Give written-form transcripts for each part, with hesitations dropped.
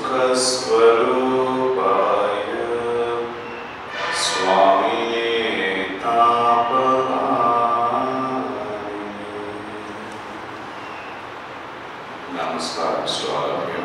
Sukha-swarupaya Swami Namaskar to all of you.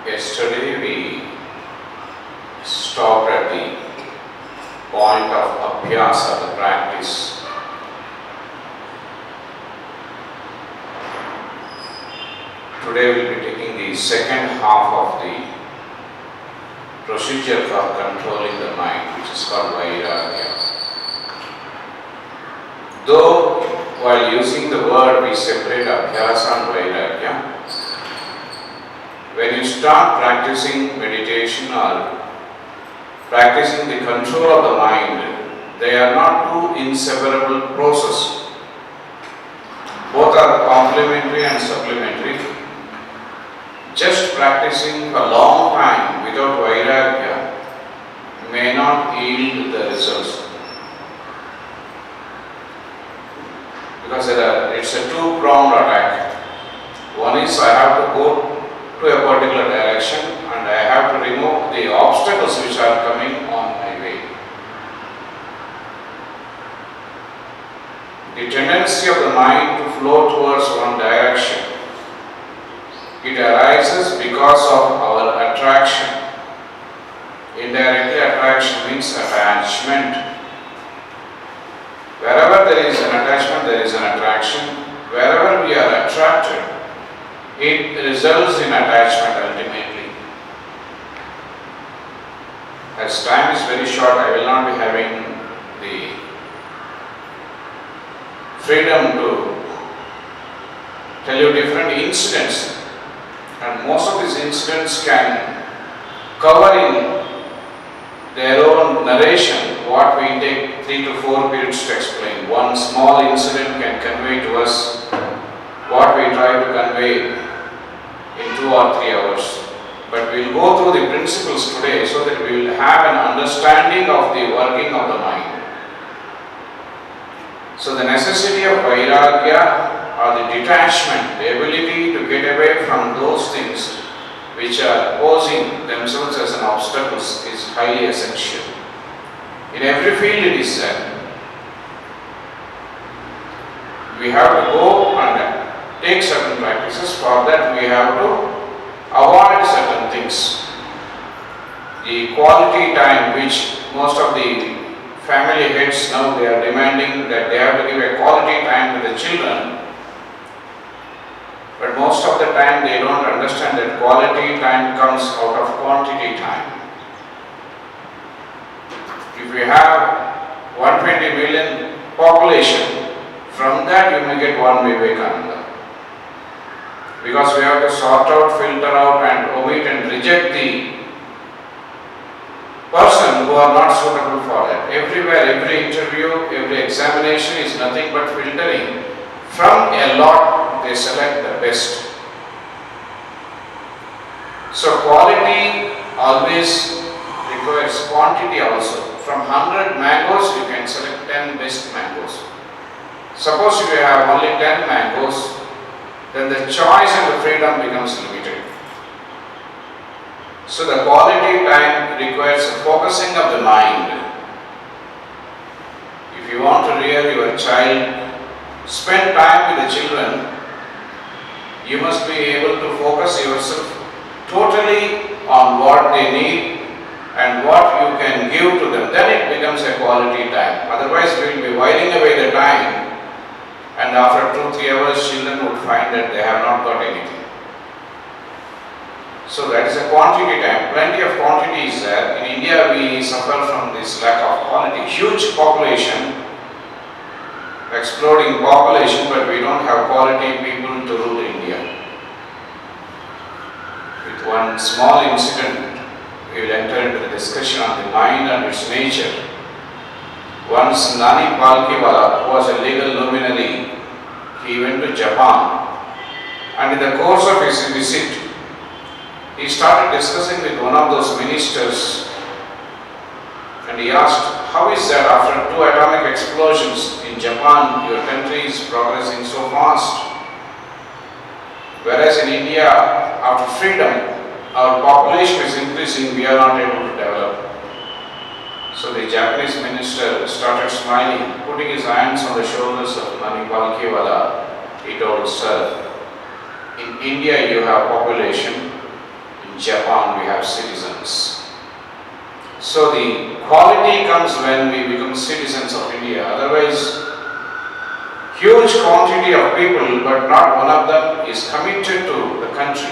Yesterday we stopped at the point of abhyasa, the practice. Today we will be taking the second half of the procedure for controlling the mind, which is called Vairagya. Though while using the word we separate abhyasa and Vairagya, when you start practicing meditation or practicing the control of the mind, they are not two inseparable processes. Both are complementary and supplementary. Just practicing a long time without Vairagya may not yield the results. Because it's a two-pronged attack. One is I have to go to a particular direction and I have to remove the obstacles which are coming on my way. The tendency of the mind to flow towards one direction, it arises because of our attraction. Indirectly, attraction means attachment. Wherever there is an attachment, there is an attraction. Wherever we are attracted, it results in attachment ultimately. As time is very short, I will not be having the freedom to tell you different incidents, and most of these incidents can cover in their own narration what we take 3 to 4 periods to explain. One small incident can convey to us what we try to convey in 2 or 3 hours. But we will go through the principles today so that we will have an understanding of the working of the mind. So the necessity of Vairagya, or the detachment, the ability to get away from those things which are posing themselves as an obstacle, is highly essential. In every field it is said. We have to go and take certain practices. For that we have to avoid certain things. The quality time which most of the family heads now they are demanding, that they have to give a quality time to the children, but most of the time they don't understand that quality time comes out of quantity time. If we have 120 million population, from that you may get one Vivekananda. Because we have to sort out, filter out and omit and reject the person who are not suitable for that. Everywhere, every interview, every examination is nothing but filtering. From a lot, they select the best. So quality always requires quantity also. From 100 mangoes, you can select 10 best mangoes. Suppose if you have only 10 mangoes, then the choice and the freedom becomes limited. So the quality time requires a focusing of the mind. If you want to rear your child, spend time with the children. You must be able to focus yourself totally on what they need and what you can give to them. Then it becomes a quality time. Otherwise we will be whiling away the time, and after 2-3 hours children would find that they have not got anything. So that is a quantity time. Plenty of quantity is there. In India we suffer from this lack of quality. Huge population, exploding population, but we don't have quality people to rule India. With one small incident, we will enter into the discussion on the mind and its nature. Once Nani Palkiwala, who was a legal luminary, he went to Japan And in the course of his visit, he started discussing with one of those ministers, and he asked, how is that after 2 atomic explosions in Japan, your country is progressing so fast? Whereas in India, after freedom, our population is increasing, we are not able to develop. So the Japanese minister started smiling, putting his hands on the shoulders of Nani Palkiwala. He told, sir, in India you have population, in Japan we have citizens. So the quality comes when we become citizens of India. Otherwise, huge quantity of people, but not one of them is committed to the country.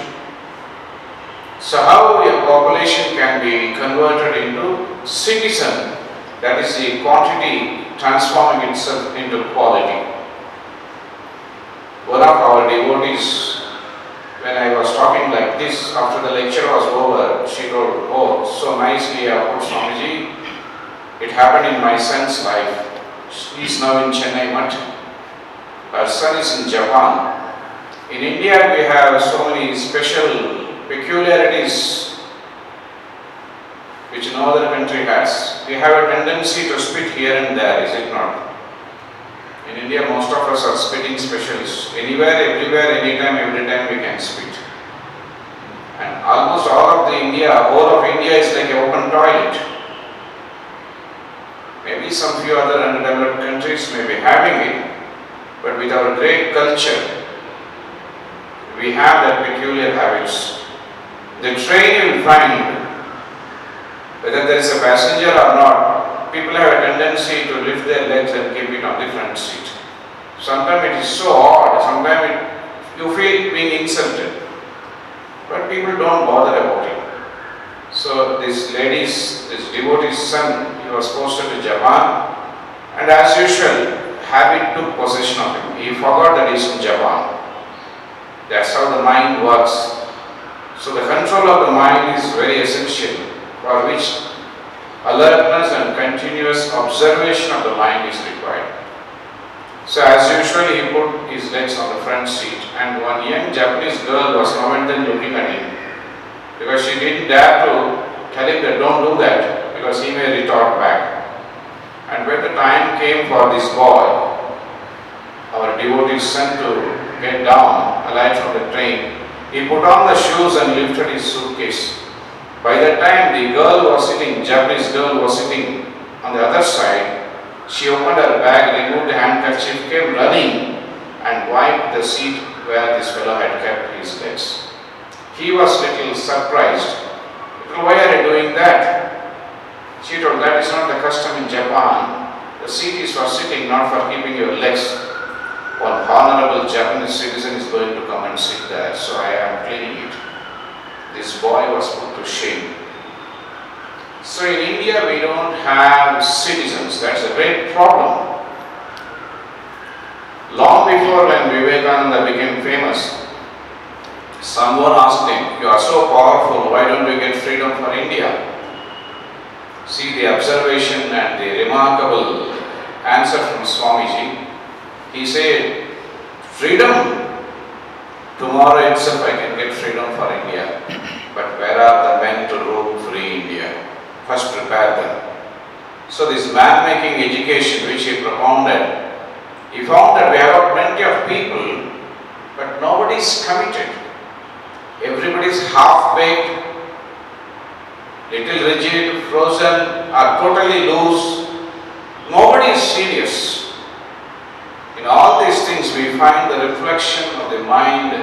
So how a population can be converted into citizen, that is the quantity transforming itself into quality. One of our devotees, when I was talking like this, after the lecture was over, she told, oh, so nicely I put Swamiji, it happened in my son's life. He is now in Chennai Mutt. Her son is in Japan. In India we have so many special peculiarities which no other country has. We have a tendency to spit here and there, is it not? In India, most of us are spitting specialists. Anywhere, everywhere, anytime, every time we can spit. And almost all of whole of India is like an open toilet. Maybe some few other underdeveloped countries may be having it, but with our great culture, we have that peculiar habits. The train you will find, whether there is a passenger or not, people have a tendency to lift their legs and keep it on the front seat. Sometimes it is so odd, sometimes you feel being insulted, but people don't bother about it. So this devotee's son, he was posted to Japan, and as usual, habit took possession of him. He forgot that he is in Japan. That's how the mind works. So the control of the mind is very essential, for which alertness and continuous observation of the mind is required. So as usual, he put his legs on the front seat, and one young Japanese girl was now and then looking at him, because she didn't dare to tell him that don't do that, because he may retort back. And when the time came for this boy, our devotee's son, to get down, alight from the train, he put on the shoes and lifted his suitcase. By the time the Japanese girl was sitting on the other side, she opened her bag, removed the handkerchief, came running and wiped the seat where this fellow had kept his legs. He was little surprised. Why are you doing that? She told, that is not the custom in Japan. The seat is for sitting, not for keeping your legs. One honorable Japanese citizen is going to come and sit there, so I am cleaning it. This boy was put to shame. So in India we don't have citizens. That's a great problem. Long before when Vivekananda became famous, someone asked him, you are so powerful, why don't you get freedom for India? See the observation and the remarkable answer from Swamiji. He said, freedom, tomorrow itself I can get freedom for India. But where are the men to rule free India? First prepare them. So this man-making education which he propounded, he found that we have plenty of people, but nobody is committed. Everybody is half-baked, little rigid, frozen, or totally loose. Nobody is serious. In all these things we find the reflection of the mind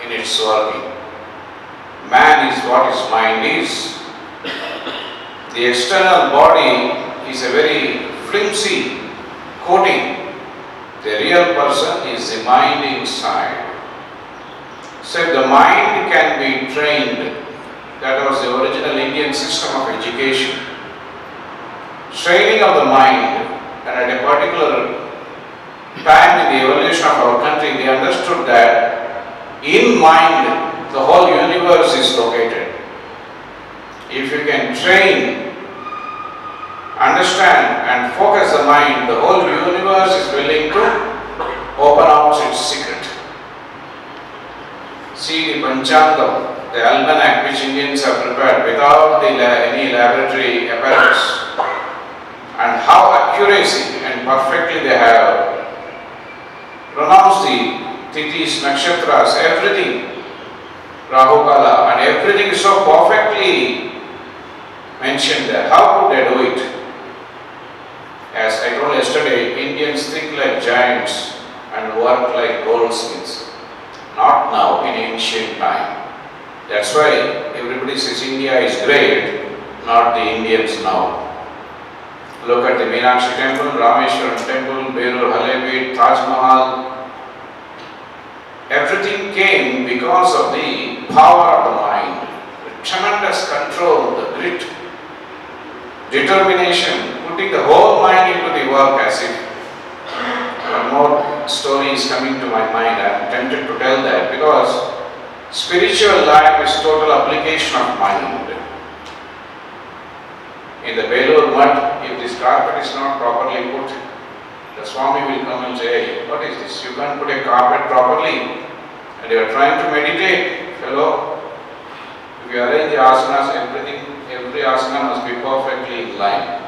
in its working. Man is what his mind is. The external body is a very flimsy coating. The real person is the mind inside. So if the mind can be trained, that was the original Indian system of education. Training of the mind, and at a particular time in the evolution of our country, they understood that in mind the whole universe is located. If you can train, understand and focus the mind, the whole universe is willing to open out its secret. see the Panchangam, the almanac which Indians have prepared without any laboratory apparatus, and how accuracy and perfectly they have pronounced the Tithis, Nakshatras, everything, Rahu Kala, and everything is so perfectly mentioned there. How could they do it? As I told yesterday, Indians think like giants and work like goldsmiths. Not now, in ancient time. That's why everybody says India is great, not the Indians now. Look at the Meenakshi temple, Rameshwaram temple, Belur Halebeet, Taj Mahal. Everything came because of the power of the mind, the tremendous control, the grit, determination, putting the whole mind into the work as if. One more story is coming to my mind. I am tempted to tell that because spiritual life is total application of mind. In the Belur mud, if this carpet is not properly put, the Swami will come and say, "Hey, what is this? You can't put a carpet properly and you are trying to meditate, fellow. If you arrange the asanas, every asana must be perfectly in line."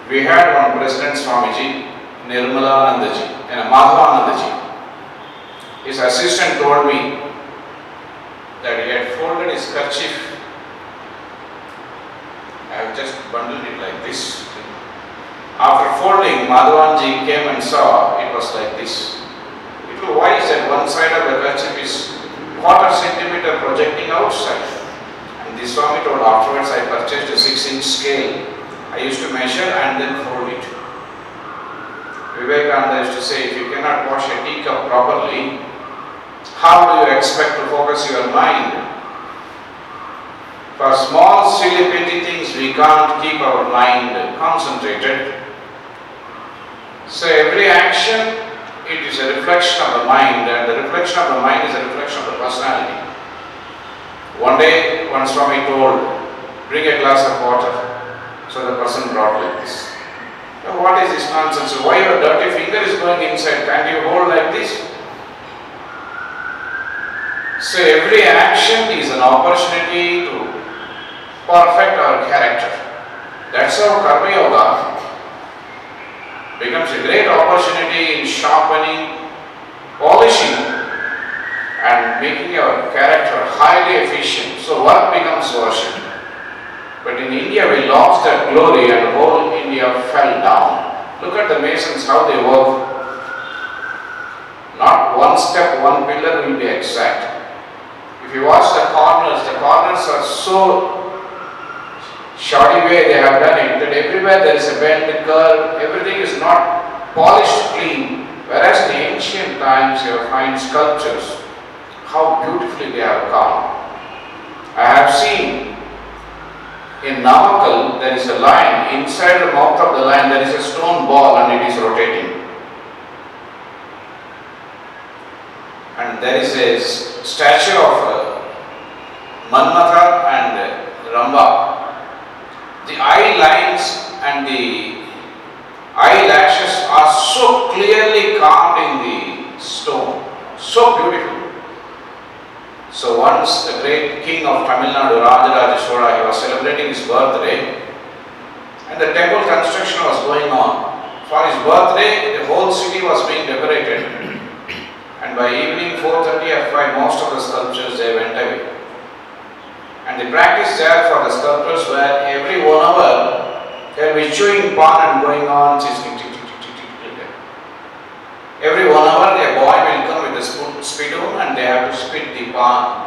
We had one President Swamiji, Nirmalanandaji and Madhavanandaji. His assistant told me that he had folded his kerchief. I have just bundled it like this. After folding, Madhavanji came and saw it was like this. It was why is that one side of the kerchief is quarter centimeter projecting outside. And this Swami told afterwards, I purchased a 6-inch scale. I used to measure and then fold it. Vivekananda used to say, if you cannot wash a teacup properly, how do you expect to focus your mind? For small, silly, petty things, we can't keep our mind concentrated. So every action, it is a reflection of the mind, and the reflection of the mind is a reflection of the personality. One day, one Swami told, bring a glass of water. So the person brought like this. Now, what is this nonsense? Why your dirty finger is going inside? Can't you hold like this? So every action is an opportunity to perfect our character. That's how Karma Yoga becomes a great opportunity in sharpening, polishing and making our character highly efficient. So work becomes worship. But in India we lost that glory and whole India fell down. Look at the masons, how they work. Not one step, one pillar will be exact. If you watch the corners are so shoddy way they have done it, that everywhere there is a bend, curve, everything is not polished clean. Whereas in the ancient times you find sculptures, how beautifully they have carved. I have seen in Namakkal there is a line, inside the mouth of the line there is a stone ball and it is rotating. And there is a statue of Manmatha and Ramba. The eye lines and the eyelashes are so clearly carved in the stone, so beautiful. So once the great king of Tamil Nadu, Rajaraja Chola, he was celebrating his birthday and the temple construction was going on. For his birthday, the whole city was being decorated. And by evening 4:30 or 5, most of the sculptures they went away. And the practice there for the sculptors were every 1 hour they will be chewing pan and going on chisling. Every 1 hour a boy will come with a spittoon and they have to spit the pan.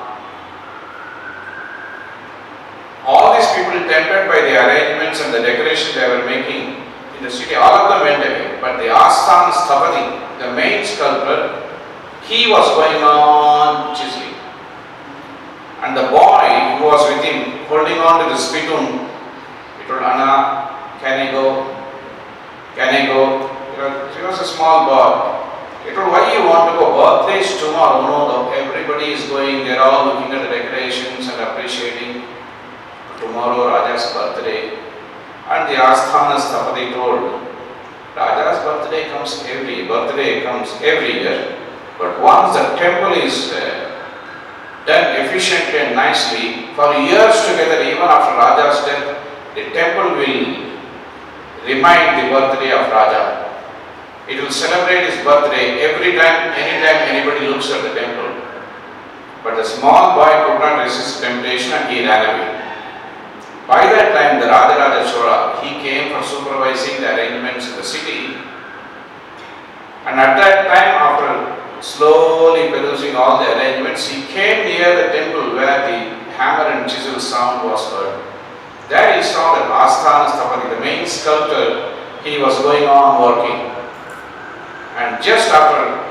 All these people, tempted by the arrangements and the decoration they were making in the city, all of them went away. But the Asthana Sthapati, the main sculptor, he was going on chiseling. And the boy who was with him, holding on to the spittoon, he told, Anna, can I go? Can I go? He was a small boy. He told, why you want to go? Birthday is tomorrow. No, everybody is going. They are all looking at the decorations and appreciating. Tomorrow Raja's birthday. And the Asthana Sthapati told, Raja's birthday comes every year. But once the temple is efficiently and nicely for years together. Even after Raja's death, the temple will remind the birthday of Raja. It will celebrate his birthday every time, anytime anybody looks at the temple. But the small boy could not resist temptation and he ran away. By that time, the Raja Chola, he came for supervising the arrangements in the city. And at that time, after slowly perusing all the arrangements, he came near the temple where the hammer and chisel sound was heard. There he saw that Asthana Sthapati, the main sculptor, he was going on working. And just after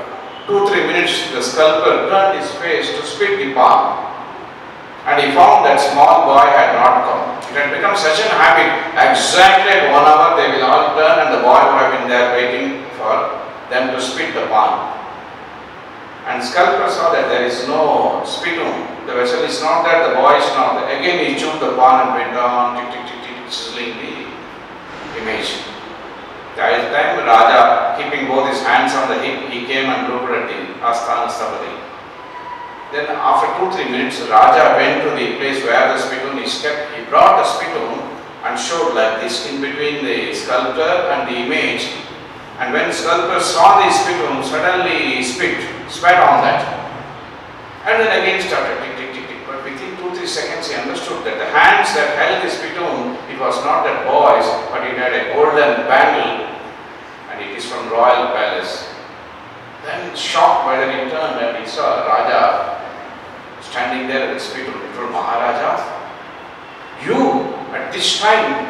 2-3 minutes, the sculptor turned his face to spit the palm. And he found that small boy had not come. It had become such an habit. Exactly at 1 hour, they will all turn and the boy would have been there waiting for them to spit the palm. And sculptor saw that there is no spittoon. The vessel is not there, the boy is not there. Again he chewed the palm and went on chiseling the image. That is the time Raja, keeping both his hands on the hip, he came and looked at the Asthana Sthapati. Then after 2-3 minutes, Raja went to the place where the spittoon is kept. He brought the spittoon and showed like this in between the sculptor and the image. And when sculptor saw the spittoon, suddenly he spat on that. And then again started tick, tick, tick, tick. But within 2-3 seconds he understood that the hands that held the spittoon, it was not that boy's, but it had a golden bangle and it is from royal palace. Then shocked by that he turned and he saw Raja standing there at the spittoon. He told Maharaja, you at this time,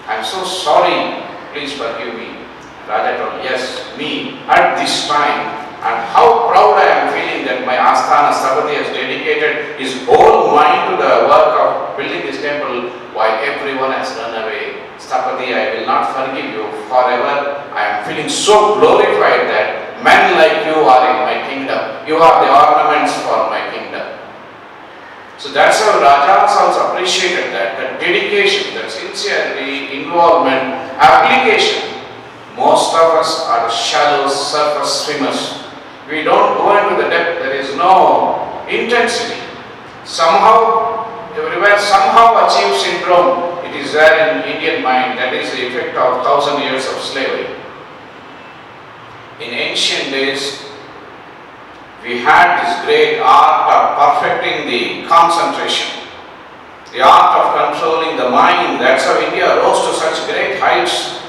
I am so sorry, please forgive me. Raja told, yes, me at this time, and how proud I am feeling that my Asthana Sthapati has dedicated his whole mind to the work of building this temple while everyone has run away. Sthapati, I will not forgive you forever. I am feeling so glorified that men like you are in my kingdom. You are the ornaments for my kingdom. So that's how Rajas also appreciated that dedication, that sincerity, involvement, application. Most of us are shallow surface swimmers. We don't go into the depth. There is no intensity. Somehow, everywhere, somehow achieve syndrome. It is there in Indian mind. That is the effect of 1,000 years of slavery. In ancient days, we had this great art of perfecting the concentration, the art of controlling the mind. That's how India rose to such great heights.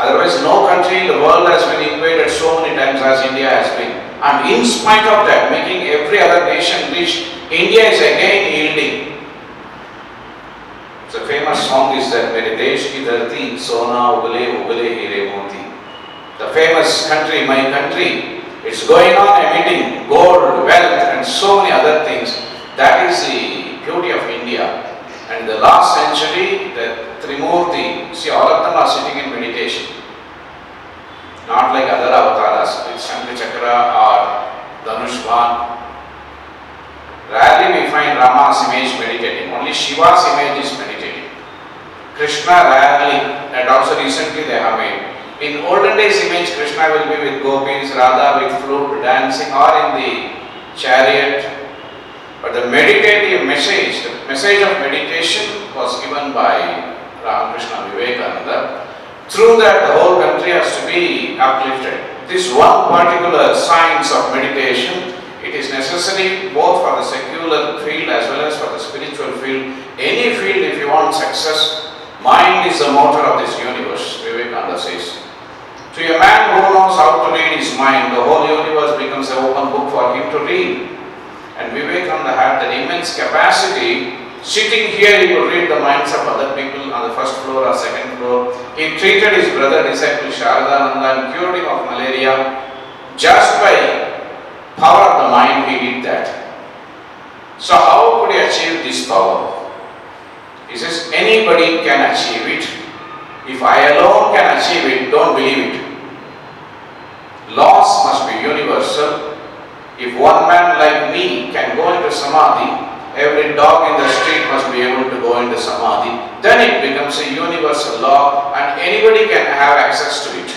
Otherwise, no country in the world has been invaded so many times as India has been. And in spite of that, making every other nation rich, India is again yielding. The famous song is that Mere Desh ki dharti sona ugale ugale hire moti. The famous country, my country, it's going on emitting gold, wealth and so many other things. That is the beauty of India. And in the last century, the Trimurti, see, all of them are sitting in meditation. Not like other avatars with Shankha Chakra or Dhanushvan. Rarely we find Rama's image meditating, only Shiva's image is meditating. Krishna rarely, and also recently they have made. In olden days image, Krishna will be with gopis, Radha with flute, dancing or in the chariot. But the meditative message, the message of meditation was given by Ramakrishna Vivekananda. Through that, the whole country has to be uplifted. This one particular science of meditation, it is necessary both for the secular field as well as for the spiritual field. Any field, if you want success, mind is the motor of this universe, Vivekananda says. To a man who knows how to read his mind, the whole universe becomes an open book for him to read. And Vivekananda had that immense capacity. Sitting here, he could read the minds of other people on the first floor or second floor. He treated his brother disciple Sharadananda and cured him of malaria. Just by power of the mind, he did that. So how could he achieve this power? He says, anybody can achieve it. If I alone can achieve it, don't believe it. Laws must be universal. If one man like me can go into Samadhi, every dog in the street must be able to go into Samadhi. Then it becomes a universal law and anybody can have access to it.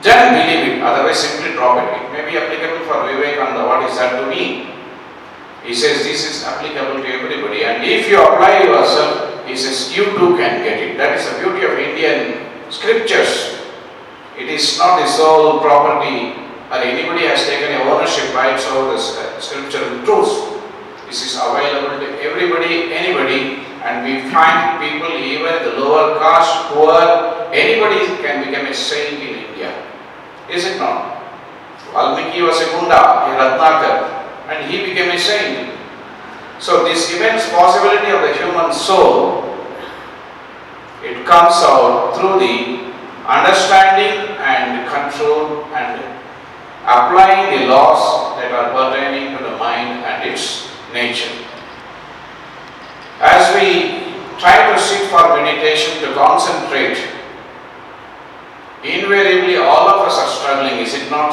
Then believe it, otherwise simply drop it. It may be applicable for Vivekananda, what is that to me? He says this is applicable to everybody, and if you apply yourself, he says you too can get it. That is the beauty of Indian scriptures. It is not the sole property or anybody has taken a ownership rights over the scriptural truths. This is available to everybody, anybody, and we find people, even the lower caste, poor, anybody can become a saint in India. Is it not? Valmiki was a Gunda, a Ratnakar, and he became a saint. So this immense possibility of the human soul, it comes out through the understanding and control and applying the laws that are pertaining to the mind and its nature. As we try to sit for meditation, to concentrate, invariably all of us are struggling, is it not?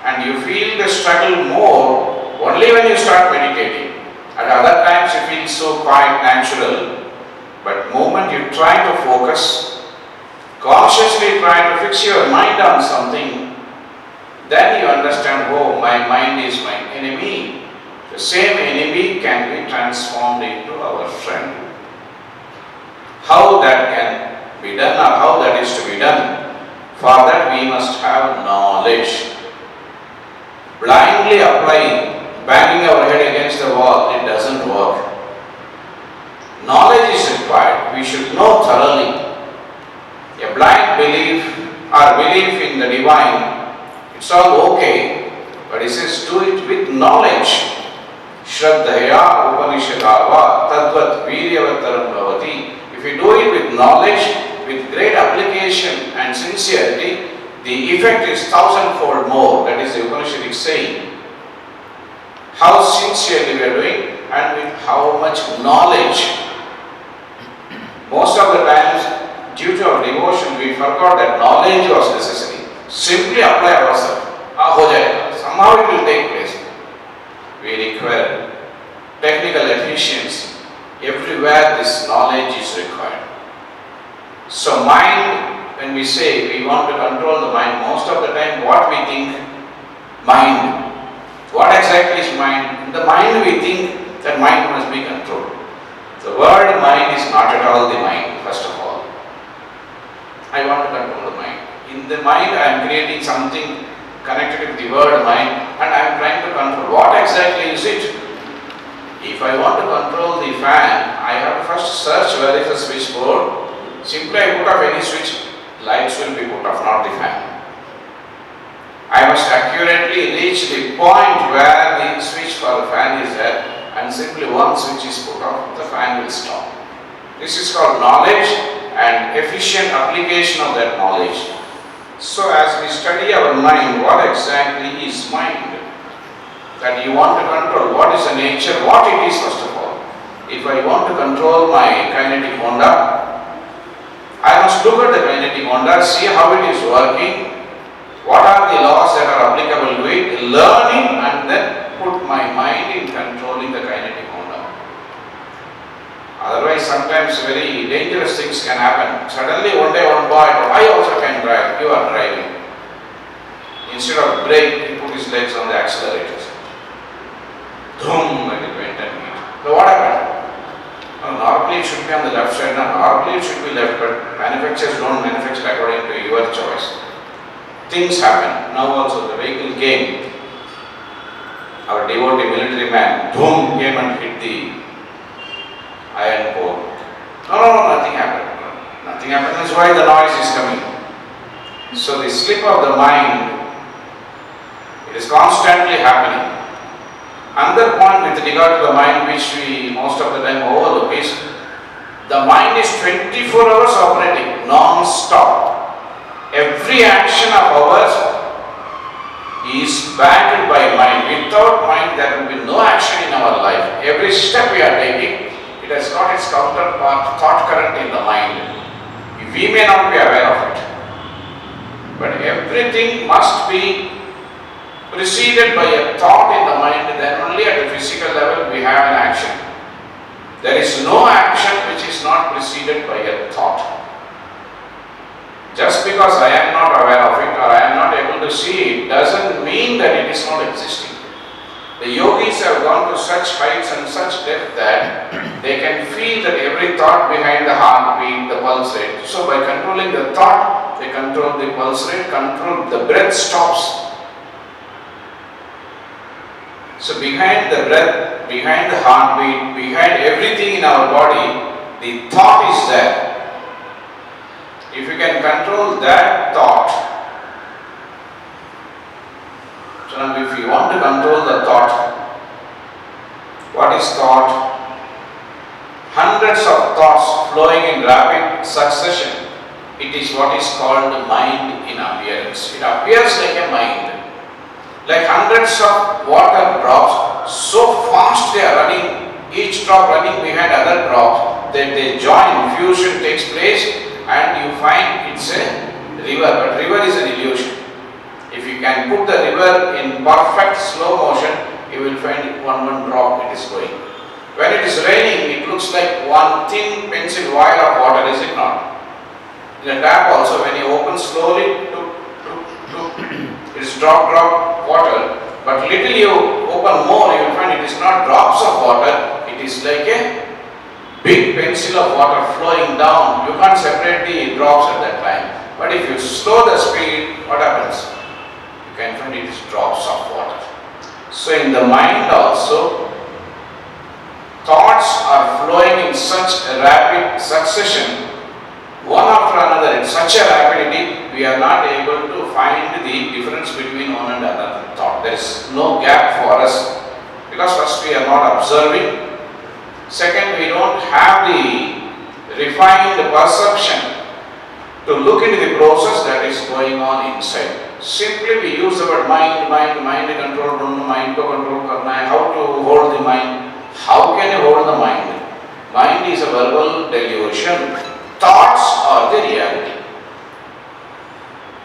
And you feel the struggle more only when you start meditating. At other times you feel so quite natural, but the moment you try to focus, consciously try to fix your mind on something, then you understand, oh, my mind is my enemy. The same enemy can be transformed into our friend. How that can be done, or how that is to be done, for that we must have knowledge. Blindly applying, banging our head against the wall, it doesn't work. Knowledge is required. We should know thoroughly. A blind belief or belief in the divine, it's all okay, but he says do it with knowledge. Shraddhaya Upanishadava Tadvat Viryavataram Bhavati. If you do it with knowledge, with great application and sincerity, the effect is thousandfold more. That is the Upanishadic saying. How sincerely we are doing and with how much knowledge. Most of the times, due to our devotion, we forgot that knowledge was necessary. Simply apply ourselves. Somehow it will take place. We require technical efficiency. Everywhere this knowledge is required. So mind, when we say we want to control the mind, most of the time what we think? Mind. What exactly is mind? In the mind we think that mind must be controlled. The word mind is not at all the mind, first of all. I want to control the mind. In the mind I am creating something connected with the word mind, and I am trying to control. What exactly is it? If I want to control the fan, I have to first search where is the switchboard. Simply I put off any switch, lights will be put off, not the fan. I must accurately reach the point where the switch for the fan is there, and simply one switch is put off, the fan will stop. This is called knowledge and efficient application of that knowledge. So as we study our mind, what exactly is mind? That you want to control, what is the nature, what it is first of all. If I want to control my kinetic Honda, I must look at the kinetic Honda, see how it is working, what are the laws that are applicable to it, learn it, and then put my mind in controlling the kinetic Honda. Otherwise, sometimes very dangerous things can happen. Suddenly one day one boy, I also can drive, you are driving. Instead of brake, he put his legs on the accelerators. Boom, and it went and hit. So what happened? Normally it should be on the left side, normally it should be left, but manufacturers don't manufacture according to your choice. Things happen. Now also the vehicle came. Our devotee military man, boom, came and hit the iron pole. No, nothing happened. Nothing happened. That's why the noise is coming. So the slip of the mind, it is constantly happening. Another point with regard to the mind which we most of the time overlook is the mind is 24 hours operating, non-stop. Every action of ours is backed by mind. Without mind there will be no action in our life. Every step we are taking, it has got its counterpart, thought current in the mind. We may not be aware of it, but everything must be preceded by a thought in the mind. Then only at the physical level we have an action. There is no action which is not preceded by a thought. Just because I am not aware of it or I am not able to see it doesn't mean that it is not existing. The yogis yogis have gone to such heights and such depth that they can feel that every thought behind the heartbeat, the pulse rate. So by controlling the thought, they control the pulse rate, control the breath stops. So behind the breath, behind the heartbeat, behind everything in our body, the thought is there. If you can control that thought, so now if you want to control the thought, what is thought? Hundreds of thoughts flowing in rapid succession. It is what is called mind in appearance. It appears like a mind. Like hundreds of water drops, so fast they are running, each drop running behind other drops, that they join, fusion takes place, and you find it's a river. But river is an illusion. If you can put the river in perfect slow motion, you will find one drop it is going. When it is raining, it looks like one thin pencil wire of water, is it not? In a tap also, when you open slowly, it is drop water, but little you open more, you will find it is not drops of water, it is like a big pencil of water flowing down. You can't separate the drops at that time. But if you slow the speed, what happens? You can find it is drops of water. So in the mind also, thoughts are flowing in such a rapid succession, one after another in such a rapidity, we are not able to find the difference between one and another thought. There is no gap for us, because first we are not observing, second we don't have the refined perception to look into the process that is going on inside. Simply we use the word mind control, mind ko control karna hai, how to hold the mind. How can you hold the mind? Mind is a verbal delusion. Thoughts are the reality.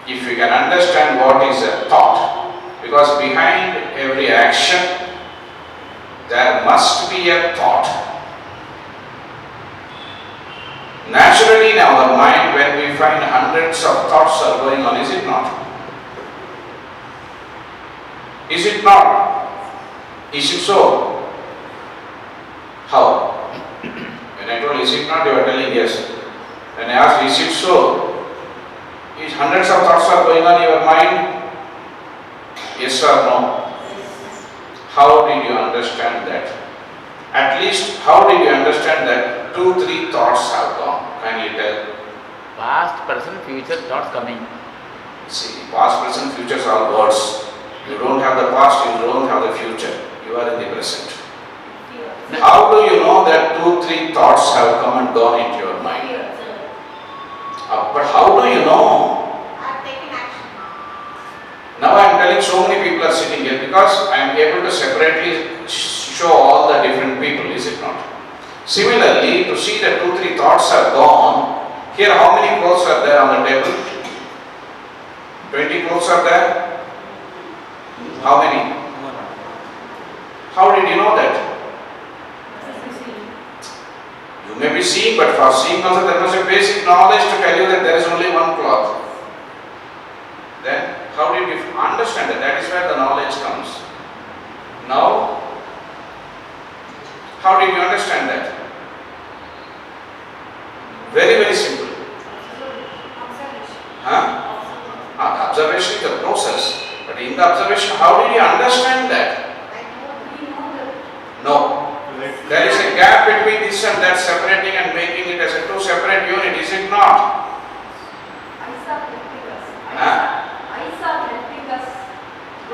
If we can understand what is a thought, because behind every action there must be a thought. Naturally in our mind, when we find hundreds of thoughts are going on, is it not? Is it not? Is it so? How? When I told is it not, you are telling yes. When I asked is it so? Is hundreds of thoughts are going on in your mind? Yes or no? How did you understand that? At least how did you understand that 2-3 thoughts have gone? Can you tell? Past, present, future thoughts coming. See, past, present, futures are words. You don't have the past, you don't have the future. You are in the present. How do you know that 2-3 thoughts have come and gone into your mind? But how do you know? I've taken action. Now I am telling so many people are sitting here because I am able to separately show all the different people, is it not? Similarly, to see that 2-3 thoughts have gone, here how many clothes are there on the table? 20 clothes are there? How many? How did you know that? You may be seeing, but for seeing also there must be basic knowledge to tell you that there is only one cloth. Then how did you understand that? That is where the knowledge comes. Now, how did you understand that? Very, very simple. Observation is the process. But in the observation, how did you understand that? No. There is a gap between this and that, separating and making it as a two separate unit, is it not?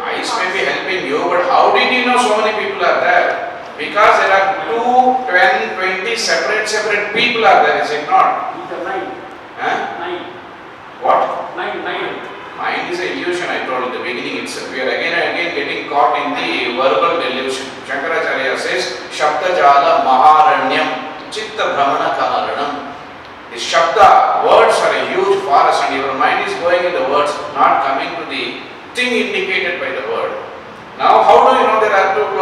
Eyes may be helping you, but how did you know so many people are there? Because there are 2, 10, 20 separate people are there, is it not? Mind. What? Mind. Mind is an illusion, I told in the beginning itself. We are again and again getting caught in the verbal delusion. Shankaracharya says, Shabda Jala Maharanyam Chitta Brahmana Karanam. The Shabda, words are a huge forest and your mind is going in the words, not coming to the thing indicated by the word. Now, how do you know there are 2